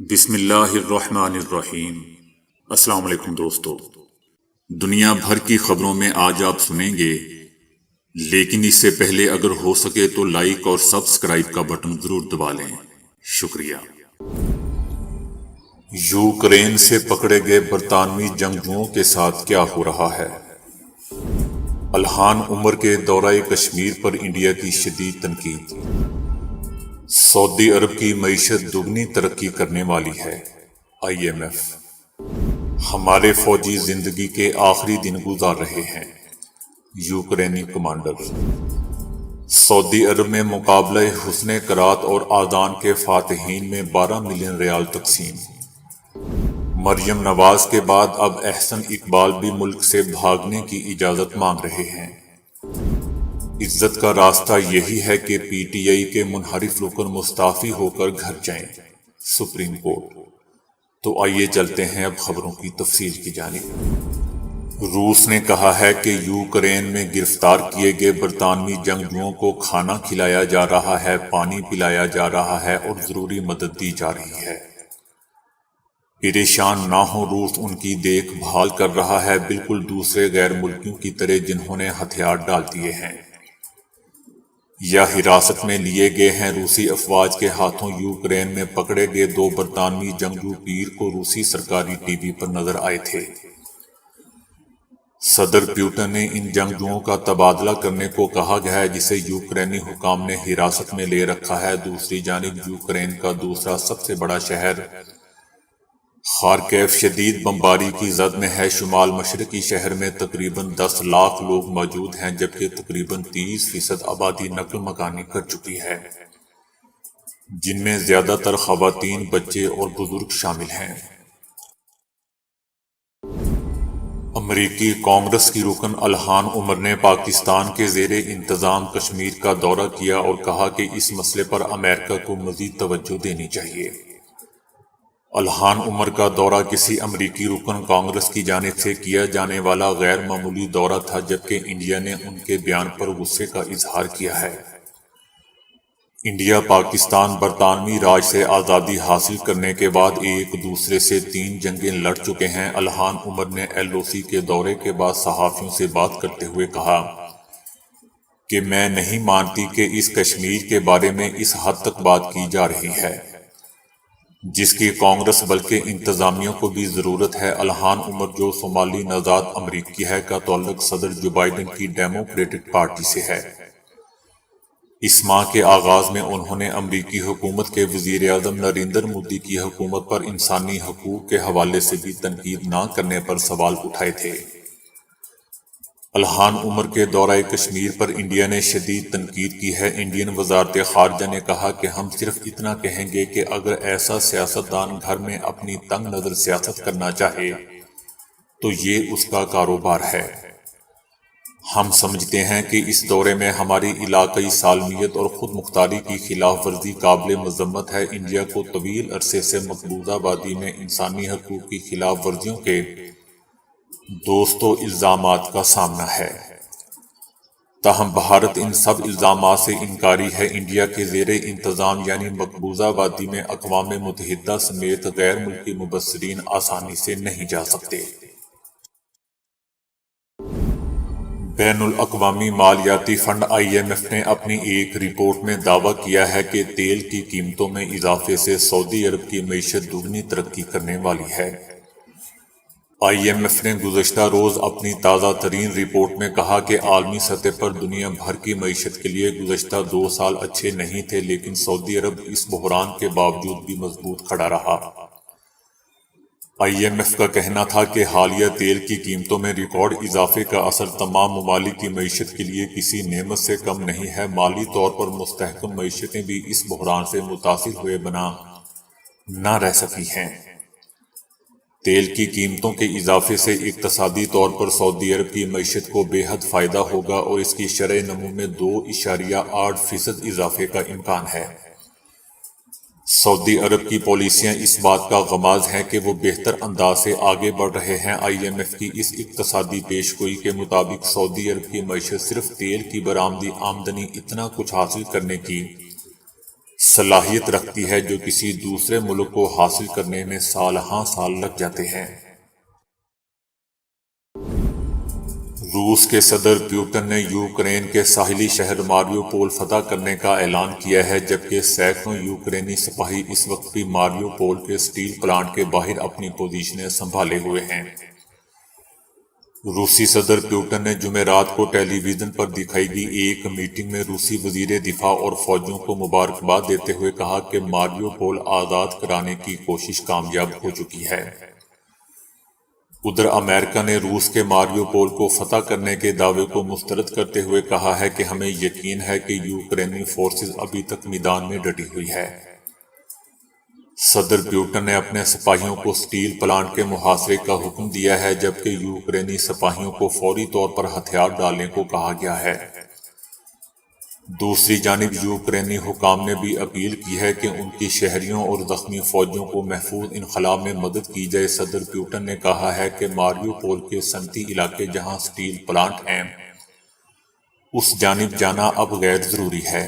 بسم اللہ الرحمن الرحیم۔ السلام علیکم دوستو، دنیا بھر کی خبروں میں آج آپ سنیں گے، لیکن اس سے پہلے اگر ہو سکے تو لائک اور سبسکرائب کا بٹن ضرور دبا لیں، شکریہ۔ یوکرین سے پکڑے گئے برطانوی جنگجوؤں کے ساتھ کیا ہو رہا ہے؟ الہان عمر کے دورہ کشمیر پر انڈیا کی شدید تنقید۔ سعودی عرب کی معیشت دگنی ترقی کرنے والی ہے، IMF۔ ہمارے فوجی زندگی کے آخری دن گزار رہے ہیں، یوکرینی کمانڈر۔ سعودی عرب میں مقابلہ حسن کرات اور آذان کے فاتحین میں 12 ملین ریال تقسیم۔ مریم نواز کے بعد اب احسن اقبال بھی ملک سے بھاگنے کی اجازت مانگ رہے ہیں۔ عزت کا راستہ یہی ہے کہ PTI کے منحرف رکن مستعفی ہو کر گھر جائیں، سپریم کورٹ۔ تو آئیے چلتے ہیں اب خبروں کی تفصیل کی جانب۔ روس نے کہا ہے کہ یوکرین میں گرفتار کیے گئے برطانوی جنگجوؤں کو کھانا کھلایا جا رہا ہے، پانی پلایا جا رہا ہے اور ضروری مدد دی جا رہی ہے۔ پریشان نہ ہو، روس ان کی دیکھ بھال کر رہا ہے، بالکل دوسرے غیر ملکیوں کی طرح جنہوں نے ہتھیار ڈال دیے ہیں یا حراست میں لیے گئے ہیں۔ روسی افواج کے ہاتھوں یوکرین میں پکڑے گئے 2 برطانوی جنگجو پیر کو روسی سرکاری ٹی وی پر نظر آئے تھے۔ صدر پیوٹن نے ان جنگجوؤں کا تبادلہ کرنے کو کہا ہے، جسے یوکرینی حکام نے حراست میں لے رکھا ہے۔ دوسری جانب یوکرین کا دوسرا سب سے بڑا شہر خارکیو شدید بمباری کی زد میں ہے۔ شمال مشرقی شہر میں تقریباً 10 لاکھ لوگ موجود ہیں، جبکہ تقریباً 30% آبادی نقل مکانی کر چکی ہے، جن میں زیادہ تر خواتین، بچے اور بزرگ شامل ہیں۔ امریکی کانگریس کی رکن الہان عمر نے پاکستان کے زیر انتظام کشمیر کا دورہ کیا اور کہا کہ اس مسئلے پر امریکہ کو مزید توجہ دینی چاہیے۔ الہان عمر کا دورہ کسی امریکی رکن کانگریس کی جانب سے کیا جانے والا غیر معمولی دورہ تھا، جبکہ انڈیا نے ان کے بیان پر غصے کا اظہار کیا ہے۔ انڈیا پاکستان برطانوی راج سے آزادی حاصل کرنے کے بعد ایک دوسرے سے 3 جنگیں لڑ چکے ہیں۔ الہان عمر نے LOC کے دورے کے بعد صحافیوں سے بات کرتے ہوئے کہا کہ میں نہیں مانتی کہ اس کشمیر کے بارے میں اس حد تک بات کی جا رہی ہے، جس کی کانگریس بلکہ انتظامیہ کو بھی ضرورت ہے۔ الہان عمر، جو صومالی نژاد امریکی ہے، کا تعلق صدر جو بائیڈن کی ڈیموکریٹک پارٹی سے ہے۔ اس ماہ کے آغاز میں انہوں نے امریکی حکومت کے وزیر اعظم نریندر مودی کی حکومت پر انسانی حقوق کے حوالے سے بھی تنقید نہ کرنے پر سوال اٹھائے تھے۔ الہان عمر کے دورہ کشمیر پر انڈیا نے شدید تنقید کی ہے۔ انڈین وزارت خارجہ نے کہا کہ ہم صرف اتنا کہیں گے کہ اگر ایسا سیاستدان گھر میں اپنی تنگ نظر سیاست کرنا چاہے تو یہ اس کا کاروبار ہے۔ ہم سمجھتے ہیں کہ اس دورے میں ہماری علاقائی سالمیت اور خود مختاری کی خلاف ورزی قابل مذمت ہے۔ انڈیا کو طویل عرصے سے مقبوضہ آبادی میں انسانی حقوق کی خلاف ورزیوں کے دوستوں الزامات کا سامنا ہے، تاہم بھارت ان سب الزامات سے انکاری ہے۔ انڈیا کے زیر انتظام یعنی مقبوضہ آبادی میں اقوام متحدہ سمیت غیر ملکی مبصرین آسانی سے نہیں جا سکتے۔ بین الاقوامی مالیاتی فنڈ IMF نے اپنی ایک رپورٹ میں دعویٰ کیا ہے کہ تیل کی قیمتوں میں اضافے سے سعودی عرب کی معیشت دگنی ترقی کرنے والی ہے۔ IMF نے گزشتہ روز اپنی تازہ ترین رپورٹ میں کہا کہ عالمی سطح پر دنیا بھر کی معیشت کے لیے گزشتہ 2 سال اچھے نہیں تھے، لیکن سعودی عرب اس بحران کے باوجود بھی مضبوط کھڑا رہا۔ IMF کا کہنا تھا کہ حالیہ تیل کی قیمتوں میں ریکارڈ اضافے کا اثر تمام ممالک کی معیشت کے لیے کسی نعمت سے کم نہیں ہے۔ مالی طور پر مستحکم معیشتیں بھی اس بحران سے متاثر ہوئے بنا نہ رہ سکی ہیں۔ تیل کی قیمتوں کے اضافے سے اقتصادی طور پر سعودی عرب کی معیشت کو بے حد فائدہ ہوگا اور اس کی شرح نمو میں 2.8% اضافے کا امکان ہے۔ سعودی عرب کی پالیسیاں اس بات کا غماز ہیں کہ وہ بہتر انداز سے آگے بڑھ رہے ہیں۔ IMF کی اس اقتصادی پیش گوئی کے مطابق سعودی عرب کی معیشت صرف تیل کی برآمدی آمدنی اتنا کچھ حاصل کرنے کی صلاحیت رکھتی ہے جو کسی دوسرے ملک کو حاصل کرنے میں سال ہاں سال لگ جاتے ہیں۔ روس کے صدر پیوٹن نے یوکرین کے ساحلی شہر ماریو پول فتح کرنے کا اعلان کیا ہے، جبکہ سینکڑوں یوکرینی سپاہی اس وقت بھی ماریو پول کے اسٹیل پلانٹ کے باہر اپنی پوزیشنیں سنبھالے ہوئے ہیں۔ روسی صدر پیوٹن نے جمعرات کو ٹیلی ویژن پر دکھائی گئی ایک میٹنگ میں روسی وزیر دفاع اور فوجیوں کو مبارکباد دیتے ہوئے کہا کہ ماریو پول آزاد کرانے کی کوشش کامیاب ہو چکی ہے۔ ادھر امریکہ نے روس کے ماریو پول کو فتح کرنے کے دعوے کو مسترد کرتے ہوئے کہا ہے کہ ہمیں یقین ہے کہ یوکرینی فورسز ابھی تک میدان میں ڈٹی ہوئی ہے۔ صدر پیوٹن نے اپنے سپاہیوں کو اسٹیل پلانٹ کے محاصرے کا حکم دیا ہے، جبکہ یوکرینی سپاہیوں کو فوری طور پر ہتھیار ڈالنے کو کہا گیا ہے۔ دوسری جانب یوکرینی حکام نے بھی اپیل کی ہے کہ ان کی شہریوں اور زخمی فوجیوں کو محفوظ انخلا میں مدد کی جائے۔ صدر پیوٹن نے کہا ہے کہ ماریو پول کے صنعتی علاقے جہاں اسٹیل پلانٹ ہیں، اس جانب جانا اب غیر ضروری ہے۔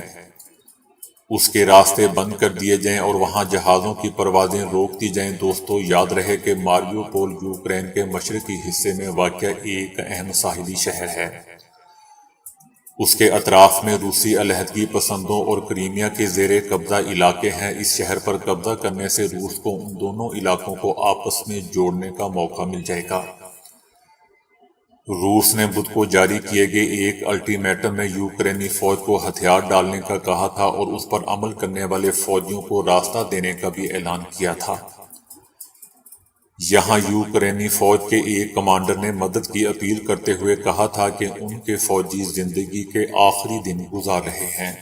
اس کے راستے بند کر دیے جائیں اور وہاں جہازوں کی پروازیں روک دی جائیں۔ دوستو، یاد رہے کہ ماریو پول یوکرین کے مشرقی حصے میں واقع ایک اہم ساحلی شہر ہے۔ اس کے اطراف میں روسی علیحدگی پسندوں اور کرائمیا کے زیر قبضہ علاقے ہیں۔ اس شہر پر قبضہ کرنے سے روس کو ان دونوں علاقوں کو آپس میں جوڑنے کا موقع مل جائے گا۔ روس نے بدھ کو جاری کیے گئے ایک الٹیمیٹم میں یوکرینی فوج کو ہتھیار ڈالنے کا کہا تھا اور اس پر عمل کرنے والے فوجیوں کو راستہ دینے کا بھی اعلان کیا تھا۔ یہاں یوکرینی فوج کے ایک کمانڈر نے مدد کی اپیل کرتے ہوئے کہا تھا کہ ان کے فوجی زندگی کے آخری دن گزار رہے ہیں۔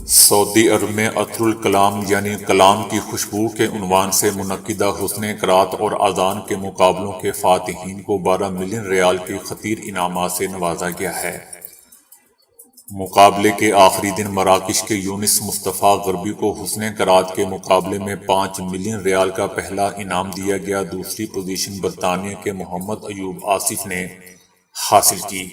سعودی عرب میں عطر الکلام یعنی کلام کی خوشبو کے عنوان سے منعقدہ حسن قرات اور اذان کے مقابلوں کے فاتحین کو 12 ملین ریال کے خطیر انعامات سے نوازا گیا ہے۔ مقابلے کے آخری دن مراکش کے یونس مصطفیٰ غربی کو حسن قرات کے مقابلے میں 5 ملین ریال کا پہلا انعام دیا گیا۔ دوسری پوزیشن برطانیہ کے محمد ایوب آصف نے حاصل کی،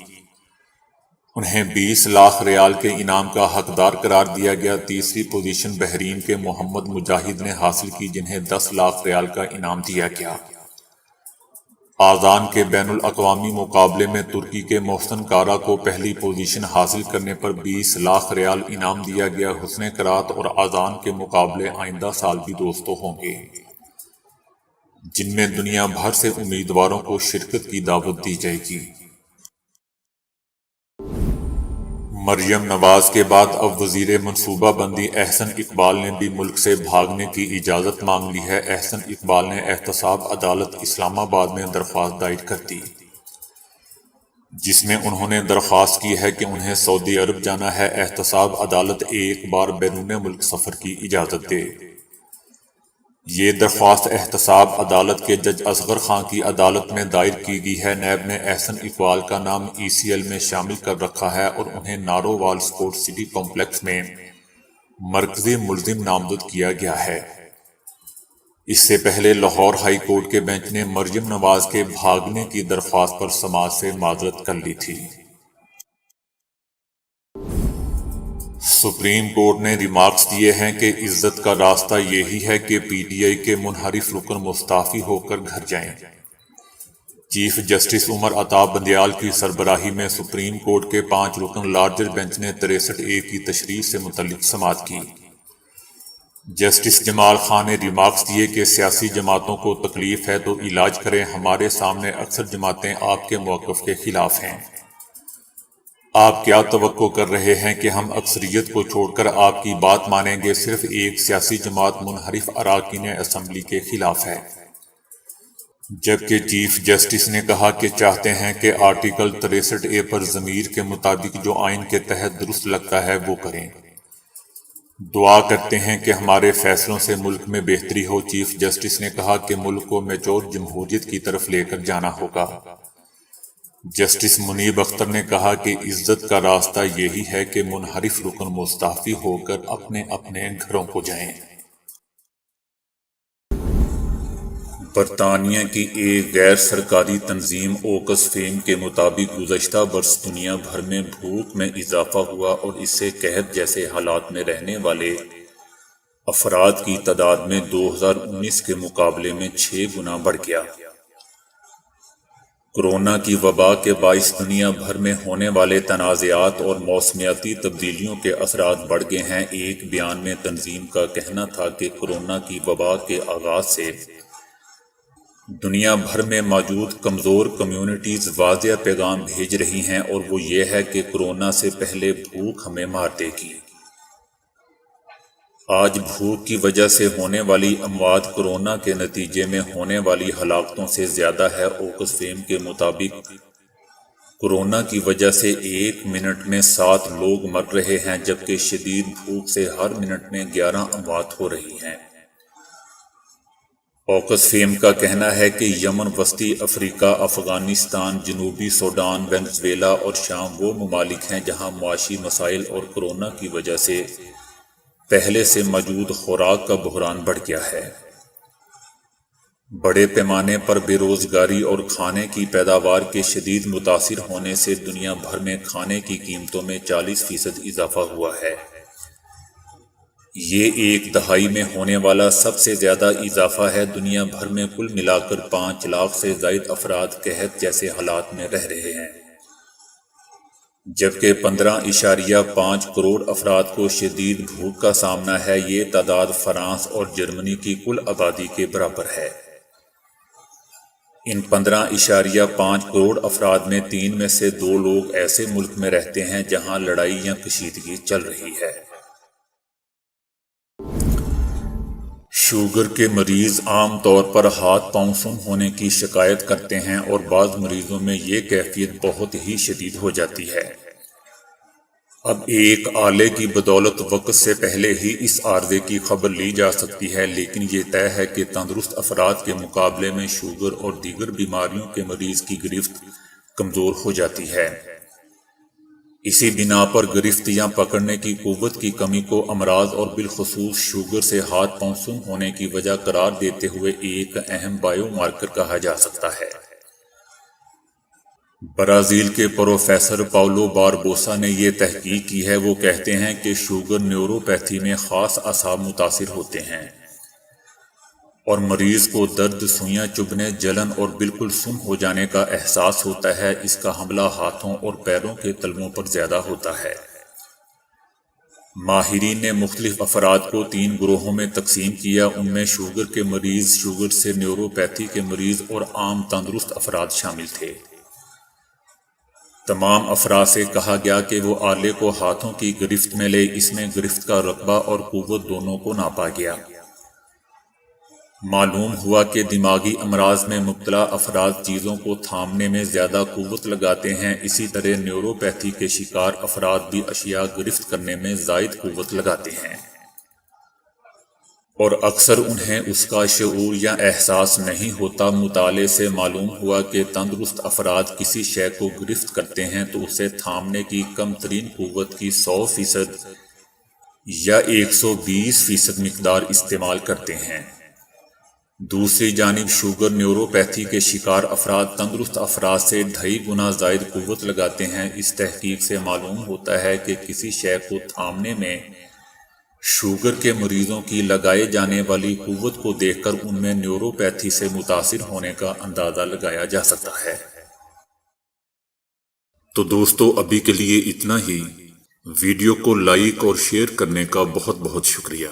انہیں 20 لاکھ ریال کے انعام کا حقدار قرار دیا گیا۔ تیسری پوزیشن بحرین کے محمد مجاہد نے حاصل کی، جنہیں 10 لاکھ ریال کا انعام دیا گیا۔ آذان کے بین الاقوامی مقابلے میں ترکی کے محسن کارا کو پہلی پوزیشن حاصل کرنے پر 20 لاکھ ریال انعام دیا گیا۔ حسن قرات اور آذان کے مقابلے آئندہ سال بھی دوستوں ہوں گے، جن میں دنیا بھر سے امیدواروں کو شرکت کی دعوت دی جائے گی۔ مریم نواز کے بعد اب وزیر منصوبہ بندی احسن اقبال نے بھی ملک سے بھاگنے کی اجازت مانگ لی ہے۔ احسن اقبال نے احتساب عدالت اسلام آباد میں درخواست دائر کر دی، جس میں انہوں نے درخواست کی ہے کہ انہیں سعودی عرب جانا ہے۔ احتساب عدالت ایک بار بیرون ملک سفر کی اجازت دے۔ یہ درخواست احتساب عدالت کے جج اصغر خان کی عدالت میں دائر کی گئی ہے۔ نیب نے احسن اقبال کا نام ECL میں شامل کر رکھا ہے اور انہیں نارووال سپورٹ سٹی کمپلیکس میں مرکزی ملزم نامزد کیا گیا ہے۔ اس سے پہلے لاہور ہائی کورٹ کے بینچ نے مریم نواز کے بھاگنے کی درخواست پر سماعت سے معذرت کر لی تھی۔ سپریم کورٹ نے ریمارکس دیے ہیں کہ عزت کا راستہ یہی ہے کہ PTI کے منحرف رکن مستعفی ہو کر گھر جائیں۔ چیف جسٹس عمر عطا بندیال کی سربراہی میں سپریم کورٹ کے 5 رکن لارجر بینچ نے 63A کی تشریح سے متعلق سماعت کی۔ جسٹس جمال خان نے ریمارکس دیے کہ سیاسی جماعتوں کو تکلیف ہے تو علاج کریں، ہمارے سامنے اکثر جماعتیں آپ کے موقف کے خلاف ہیں۔ آپ کیا توقع کر رہے ہیں کہ ہم اکثریت کو چھوڑ کر آپ کی بات مانیں گے؟ صرف ایک سیاسی جماعت منحرف اراکین اسمبلی کے خلاف ہے۔ جبکہ چیف جسٹس نے کہا کہ چاہتے ہیں کہ آرٹیکل 63A پر ضمیر کے مطابق جو آئین کے تحت درست لگتا ہے وہ کریں۔ دعا کرتے ہیں کہ ہمارے فیصلوں سے ملک میں بہتری ہو۔ چیف جسٹس نے کہا کہ ملک کو میچور جمہوریت کی طرف لے کر جانا ہوگا۔ جسٹس منیب اختر نے کہا کہ عزت کا راستہ یہی ہے کہ منحرف رکن مستعفی ہو کر اپنے اپنے گھروں کو جائیں۔ برطانیہ کی ایک غیر سرکاری تنظیم اوکس فیم کے مطابق گزشتہ برس دنیا بھر میں بھوک میں اضافہ ہوا اور اس سے قحط جیسے حالات میں رہنے والے افراد کی تعداد میں 2019 کے مقابلے میں 6 گنا بڑھ گیا۔ کورونا کی وبا کے باعث دنیا بھر میں ہونے والے تنازعات اور موسمیاتی تبدیلیوں کے اثرات بڑھ گئے ہیں۔ ایک بیان میں تنظیم کا کہنا تھا کہ کورونا کی وبا کے آغاز سے دنیا بھر میں موجود کمزور کمیونٹیز واضح پیغام بھیج رہی ہیں، اور وہ یہ ہے کہ کورونا سے پہلے بھوک ہمیں مار دے گی۔ آج بھوک کی وجہ سے ہونے والی اموات کورونا کے نتیجے میں ہونے والی ہلاکتوں سے زیادہ ہے۔ اوکس فیم کے مطابق کورونا کی وجہ سے 1 منٹ میں 7 لوگ مر رہے ہیں، جبکہ شدید بھوک سے ہر منٹ میں 11 اموات ہو رہی ہیں۔ اوکس فیم کا کہنا ہے کہ یمن، وسطی افریقہ، افغانستان، جنوبی سوڈان، وینزویلا اور شام وہ ممالک ہیں جہاں معاشی مسائل اور کورونا کی وجہ سے پہلے سے موجود خوراک کا بحران بڑھ گیا ہے۔ بڑے پیمانے پر بے روزگاری اور کھانے کی پیداوار کے شدید متاثر ہونے سے دنیا بھر میں کھانے کی قیمتوں میں 40% اضافہ ہوا ہے۔ یہ ایک دہائی میں ہونے والا سب سے زیادہ اضافہ ہے۔ دنیا بھر میں کل ملا کر 5 لاکھ سے زائد افراد قحط جیسے حالات میں رہ رہے ہیں، جبکہ 15.5 کروڑ افراد کو شدید بھوک کا سامنا ہے۔ یہ تعداد فرانس اور جرمنی کی کل آبادی کے برابر ہے۔ ان 15.5 کروڑ افراد میں 3 میں سے 2 لوگ ایسے ملک میں رہتے ہیں جہاں لڑائی یا کشیدگی چل رہی ہے۔ شوگر کے مریض عام طور پر ہاتھ پاؤں سن ہونے کی شکایت کرتے ہیں، اور بعض مریضوں میں یہ کیفیت بہت ہی شدید ہو جاتی ہے۔ اب ایک آلے کی بدولت وقت سے پہلے ہی اس عارضے کی خبر لی جا سکتی ہے، لیکن یہ طے ہے کہ تندرست افراد کے مقابلے میں شوگر اور دیگر بیماریوں کے مریض کی گرفت کمزور ہو جاتی ہے۔ اسی بنا پر گرفت یا پکڑنے کی قوت کی کمی کو امراض اور بالخصوص شوگر سے ہاتھ پاؤں سن ہونے کی وجہ قرار دیتے ہوئے ایک اہم بائیو مارکر کہا جا سکتا ہے۔ برازیل کے پروفیسر پاولو باربوسا نے یہ تحقیق کی ہے۔ وہ کہتے ہیں کہ شوگر نیوروپیتھی میں خاص اعصاب متاثر ہوتے ہیں، اور مریض کو درد، سوئیاں چبھنے، جلن اور بالکل سن ہو جانے کا احساس ہوتا ہے۔ اس کا حملہ ہاتھوں اور پیروں کے تلووں پر زیادہ ہوتا ہے۔ ماہرین نے مختلف افراد کو 3 گروہوں میں تقسیم کیا۔ ان میں شوگر کے مریض، شوگر سے نیوروپیتھی کے مریض اور عام تندرست افراد شامل تھے۔ تمام افراد سے کہا گیا کہ وہ آلے کو ہاتھوں کی گرفت میں لے۔ اس میں گرفت کا رقبہ اور قوت دونوں کو ناپا گیا۔ معلوم ہوا کہ دماغی امراض میں مبتلا افراد چیزوں کو تھامنے میں زیادہ قوت لگاتے ہیں۔ اسی طرح نیوروپیتھی کے شکار افراد بھی اشیاء گرفت کرنے میں زائد قوت لگاتے ہیں، اور اکثر انہیں اس کا شعور یا احساس نہیں ہوتا۔ مطالعے سے معلوم ہوا کہ تندرست افراد کسی شے کو گرفت کرتے ہیں تو اسے تھامنے کی کم ترین قوت کی 100% یا 120% مقدار استعمال کرتے ہیں۔ دوسری جانب شوگر نیوروپیتھی کے شکار افراد تندرست افراد سے 2.5 گنا زائد قوت لگاتے ہیں۔ اس تحقیق سے معلوم ہوتا ہے کہ کسی شے کو تھامنے میں شوگر کے مریضوں کی لگائے جانے والی قوت کو دیکھ کر ان میں نیوروپیتھی سے متاثر ہونے کا اندازہ لگایا جا سکتا ہے۔ تو دوستو، ابھی کے لیے اتنا ہی۔ ویڈیو کو لائک اور شیئر کرنے کا بہت بہت شکریہ۔